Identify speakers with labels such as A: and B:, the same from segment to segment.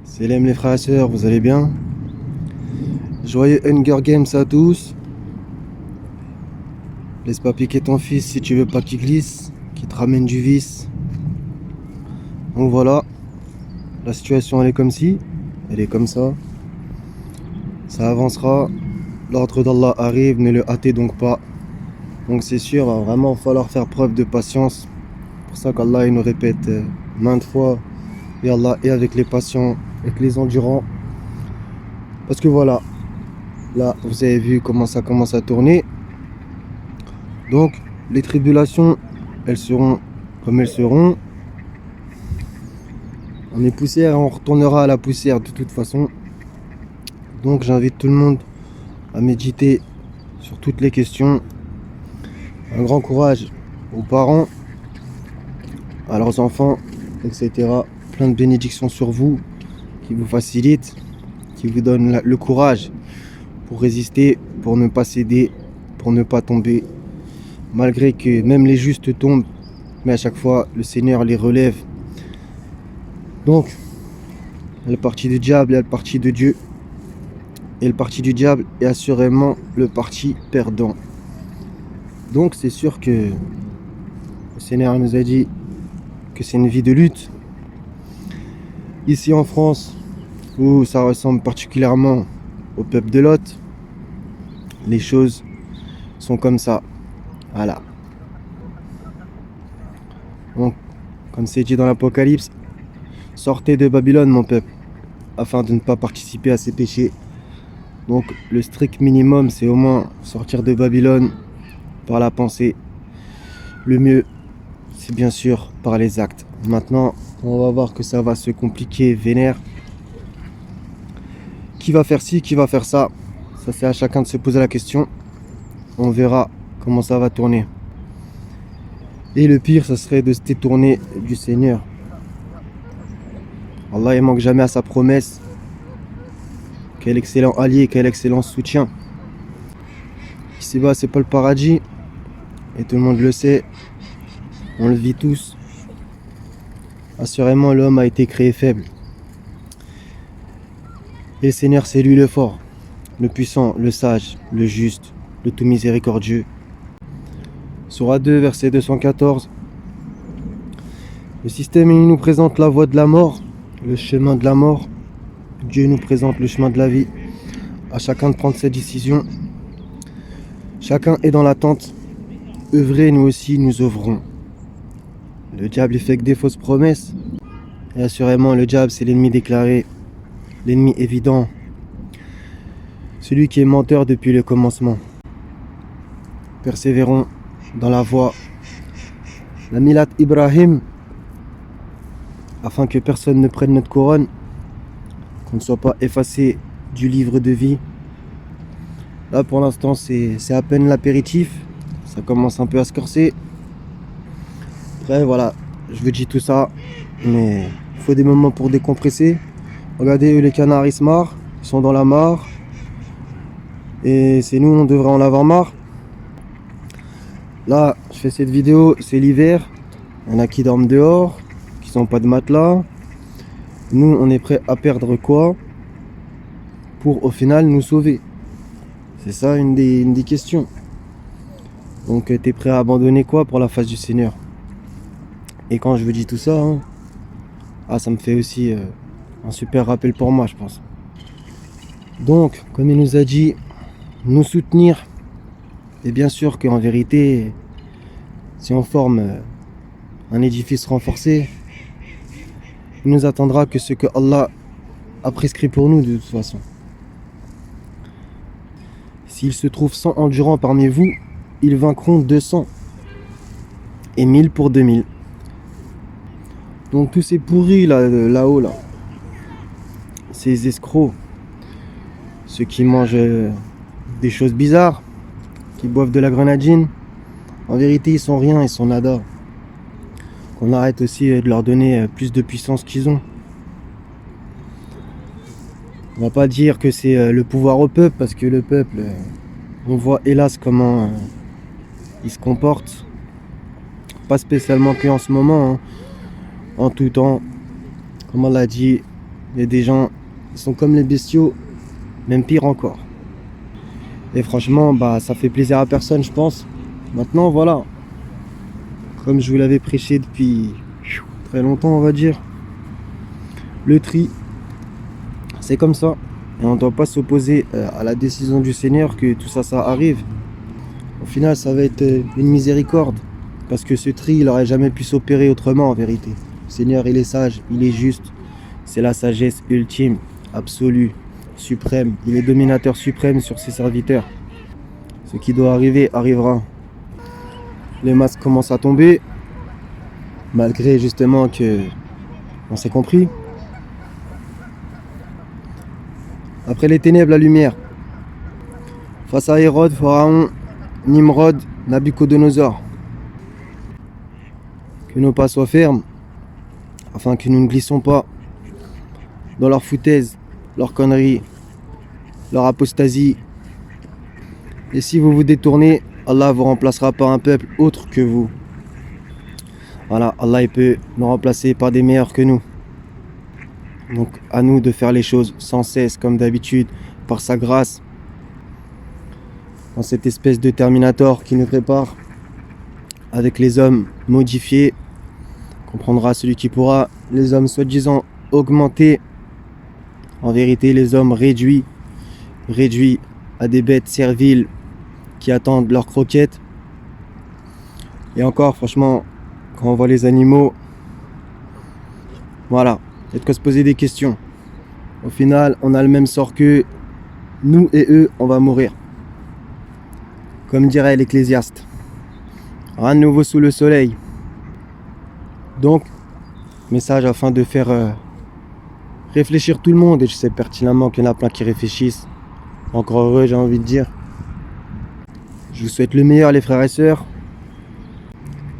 A: Salam les frères et sœurs, vous allez bien? Joyeux Hunger Games à tous. Laisse pas piquer ton fils si tu veux pas qu'il glisse, qu'il te ramène du vice. Donc voilà, la situation elle est comme ci, elle est comme ça. Ça avancera, l'ordre d'Allah arrive, ne le hâtez donc pas. Donc c'est sûr, va vraiment falloir faire preuve de patience. C'est pour ça qu'Allah il nous répète maintes fois, et Allah est avec les patients, avec les endurants. Parce que voilà, là vous avez vu comment ça commence à tourner. Donc les tribulations, elles seront comme elles seront. On est poussière et on retournera à la poussière de toute façon. Donc j'invite tout le monde à méditer sur toutes les questions. Un grand courage aux parents, à leurs enfants, etc. Plein de bénédictions sur vous qui vous facilitent, qui vous donnent le courage pour résister, pour ne pas céder, pour ne pas tomber. Malgré que même les justes tombent, mais à chaque fois le Seigneur les relève. Donc, le parti du diable et le parti de Dieu. Et le parti du diable est assurément le parti perdant. Donc c'est sûr que le Seigneur nous a dit que c'est une vie de lutte. Ici en France, où ça ressemble particulièrement au peuple de Lot, les choses sont comme ça. Voilà. Donc, comme c'est dit dans l'Apocalypse, sortez de Babylone mon peuple, afin de ne pas participer à ces péchés. Donc le strict minimum, c'est au moins sortir de Babylone par la pensée. Le mieux, c'est bien sûr par les actes. Maintenant, on va voir que ça va se compliquer vénère. Qui va faire ci, qui va faire ça? Ça, c'est à chacun de se poser la question. On verra comment ça va tourner. Et le pire, ça serait de se détourner du Seigneur. Allah, il manque jamais à sa promesse. Quel excellent allié, quel excellent soutien. Ici-bas, c'est pas le paradis. Et tout le monde le sait. On le vit tous. Assurément, l'homme a été créé faible. Et le Seigneur, c'est lui le fort, le puissant, le sage, le juste, le tout miséricordieux. Sourate 2, verset 214. Le système, il nous présente la voie de la mort, le chemin de la mort. Dieu nous présente le chemin de la vie. À chacun de prendre ses décisions. Chacun est dans l'attente. Œuvrez, nous aussi, nous œuvrons. Le diable, il fait que des fausses promesses. Et assurément, le diable, c'est l'ennemi déclaré. L'ennemi évident. Celui qui est menteur depuis le commencement. Persévérons dans la voie. La Milat Ibrahim. Afin que personne ne prenne notre couronne. Qu'on ne soit pas effacé du livre de vie. Là pour l'instant c'est à peine l'apéritif. Ça commence un peu à se corser. Après voilà, je vous dis tout ça. Mais il faut des moments pour décompresser. Regardez eux les canards ils se marrent. Ils sont dans la mare. Et c'est nous on devrait en avoir marre. Là je fais cette vidéo, c'est l'hiver. Il y en a qui dorment dehors, qui n'ont pas de matelas. Nous, on est prêt à perdre quoi pour au final nous sauver? C'est ça une des questions. Donc, tu es prêt à abandonner quoi pour la face du Seigneur? Et quand je vous dis tout ça, ça me fait aussi un super rappel pour moi, je pense. Donc, comme il nous a dit, nous soutenir. Et bien sûr qu'en vérité, si on forme un édifice renforcé, il nous attendra que ce que Allah a prescrit pour nous de toute façon. S'il se trouve 100 endurants parmi vous, ils vaincront 200 et 1000 pour 2000. Donc tous ces pourris là-haut, ces escrocs, ceux qui mangent des choses bizarres, qui boivent de la grenadine, en vérité ils sont rien, ils sont nada. On arrête aussi de leur donner plus de puissance qu'ils ont. On va pas dire que c'est le pouvoir au peuple, parce que le peuple, on voit hélas comment il se comporte. Pas spécialement qu'en ce moment, en tout temps. Comme on l'a dit, Il y a des gens qui sont comme les bestiaux, même pire encore. Et franchement, ça fait plaisir à personne, je pense. Maintenant, voilà. Comme je vous l'avais prêché depuis très longtemps, on va dire. Le tri, c'est comme ça. Et on ne doit pas s'opposer à la décision du Seigneur que tout ça, ça arrive. Au final, ça va être une miséricorde. Parce que ce tri, il n'aurait jamais pu s'opérer autrement, en vérité. Le Seigneur, il est sage, il est juste. C'est la sagesse ultime, absolue, suprême. Il est dominateur suprême sur ses serviteurs. Ce qui doit arriver, arrivera. Les masques commencent à tomber. Malgré justement que on s'est compris. Après les ténèbres, la lumière. Face à Hérode, Pharaon, Nimrod, Nabucodonosor. Que nos pas soient fermes, afin que nous ne glissons pas dans leur foutaise, leur connerie, leur apostasie. Et si vous vous détournez, Allah vous remplacera par un peuple autre que vous. Voilà, Allah il peut nous remplacer par des meilleurs que nous. Donc à nous de faire les choses sans cesse, comme d'habitude, par sa grâce. Dans cette espèce de Terminator qui nous prépare, avec les hommes modifiés, comprendra celui qui pourra, les hommes soi-disant augmentés, en vérité les hommes réduits à des bêtes serviles qui attendent leurs croquettes. Et encore, franchement, quand on voit les animaux, voilà, il y a de quoi se poser des questions. Au final, on a le même sort qu'eux, nous et eux, on va mourir. Comme dirait l'Ecclésiaste, rien de nouveau sous le soleil. Donc, message afin de faire réfléchir tout le monde, et je sais pertinemment qu'il y en a plein qui réfléchissent. Encore heureux, j'ai envie de dire. Je vous souhaite le meilleur, les frères et sœurs.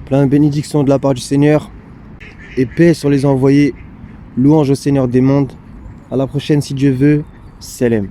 A: Plein de bénédictions de la part du Seigneur. Et paix sur les envoyés. Louange au Seigneur des mondes. À la prochaine si Dieu veut. Salam.